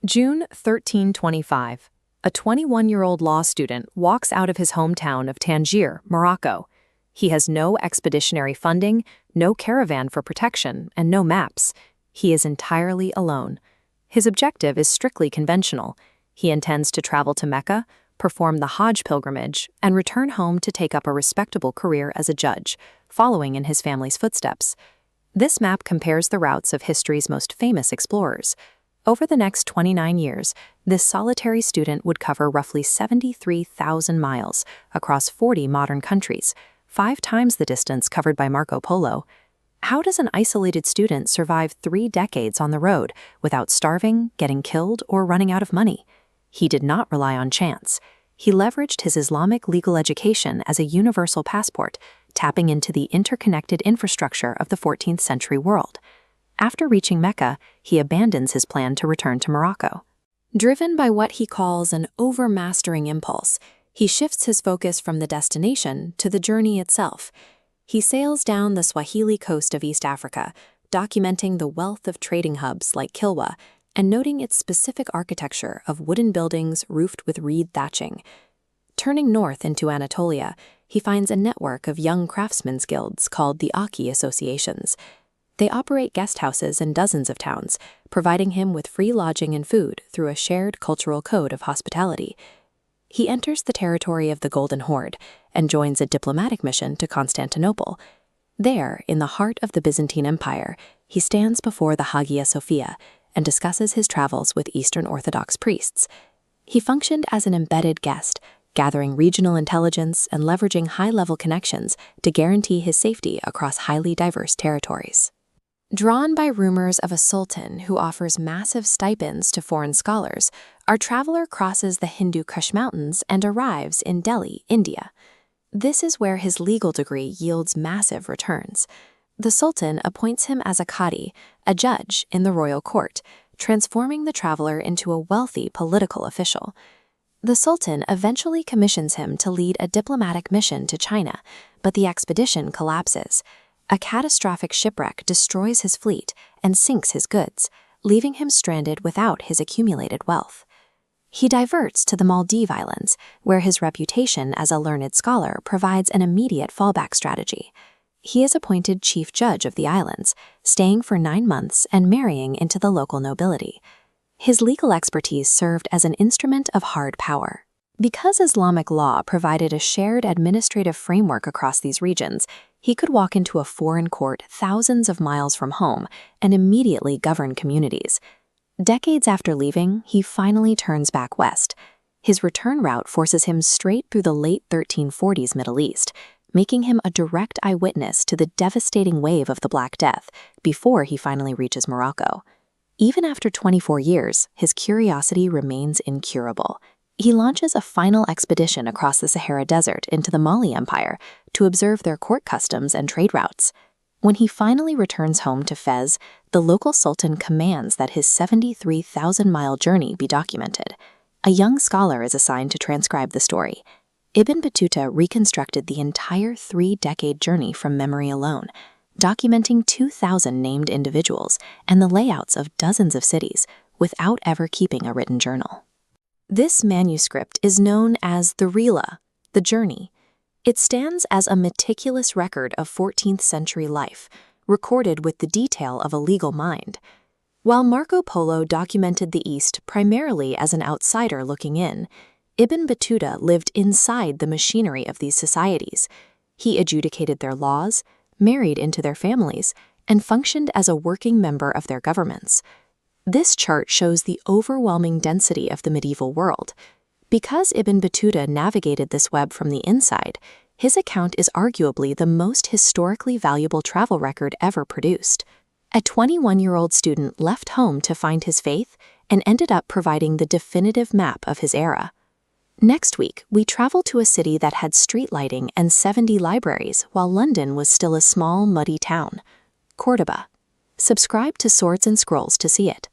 June 1325. A 21-year-old law student walks out of his hometown of Tangier, Morocco. He has no expeditionary funding, no caravan for protection, and no maps. He is entirely alone. His objective is strictly conventional. He intends to travel to Mecca, perform the Hajj pilgrimage, and return home to take up a respectable career as a judge, following in his family's footsteps. This map compares the routes of history's most famous explorers. Over the next 29 years, this solitary student would cover roughly 73,000 miles across 40 modern countries, 5 times the distance covered by Marco Polo. How does an isolated student survive 3 decades on the road without starving, getting killed, or running out of money? He did not rely on chance. He leveraged his Islamic legal education as a universal passport, tapping into the interconnected infrastructure of the 14th century world. After reaching Mecca, he abandons his plan to return to Morocco. Driven by what he calls an overmastering impulse, he shifts his focus from the destination to the journey itself. He sails down the Swahili coast of East Africa, documenting the wealth of trading hubs like Kilwa and noting its specific architecture of wooden buildings roofed with reed thatching. Turning north into Anatolia, he finds a network of young craftsmen's guilds called the Aki Associations. They operate guest houses in dozens of towns, providing him with free lodging and food through a shared cultural code of hospitality. He enters the territory of the Golden Horde and joins a diplomatic mission to Constantinople. There, in the heart of the Byzantine Empire, he stands before the Hagia Sophia and discusses his travels with Eastern Orthodox priests. He functioned as an embedded guest, gathering regional intelligence and leveraging high-level connections to guarantee his safety across highly diverse territories. Drawn by rumors of a sultan who offers massive stipends to foreign scholars, our traveler crosses the Hindu Kush Mountains and arrives in Delhi, India. This is where his legal degree yields massive returns. The sultan appoints him as a qadi, a judge in the royal court, transforming the traveler into a wealthy political official. The sultan eventually commissions him to lead a diplomatic mission to China, but the expedition collapses. A catastrophic shipwreck destroys his fleet and sinks his goods, leaving him stranded without his accumulated wealth. He diverts to the Maldives Islands, where his reputation as a learned scholar provides an immediate fallback strategy. He is appointed chief judge of the islands, staying for 9 months and marrying into the local nobility. His legal expertise served as an instrument of hard power. Because Islamic law provided a shared administrative framework across these regions, he could walk into a foreign court thousands of miles from home and immediately govern communities. Decades after leaving, he finally turns back west. His return route forces him straight through the late 1340s Middle East, making him a direct eyewitness to the devastating wave of the Black Death before he finally reaches Morocco. Even after 24 years, his curiosity remains incurable. He launches a final expedition across the Sahara Desert into the Mali Empire to observe their court customs and trade routes. When he finally returns home to Fez, the local sultan commands that his 73,000-mile journey be documented. A young scholar is assigned to transcribe the story. Ibn Battuta reconstructed the entire 3-decade journey from memory alone, documenting 2,000 named individuals and the layouts of dozens of cities without ever keeping a written journal. This manuscript is known as the Rihla, the Journey. It stands as a meticulous record of 14th century life, recorded with the detail of a legal mind. While Marco Polo documented the East primarily as an outsider looking in, Ibn Battuta lived inside the machinery of these societies. He adjudicated their laws, married into their families, and functioned as a working member of their governments. This chart shows the overwhelming density of the medieval world. Because Ibn Battuta navigated this web from the inside, his account is arguably the most historically valuable travel record ever produced. A 21-year-old student left home to find his faith and ended up providing the definitive map of his era. Next week, we travel to a city that had street lighting and 70 libraries while London was still a small, muddy town. Cordoba. Subscribe to Swords and Scrolls to see it.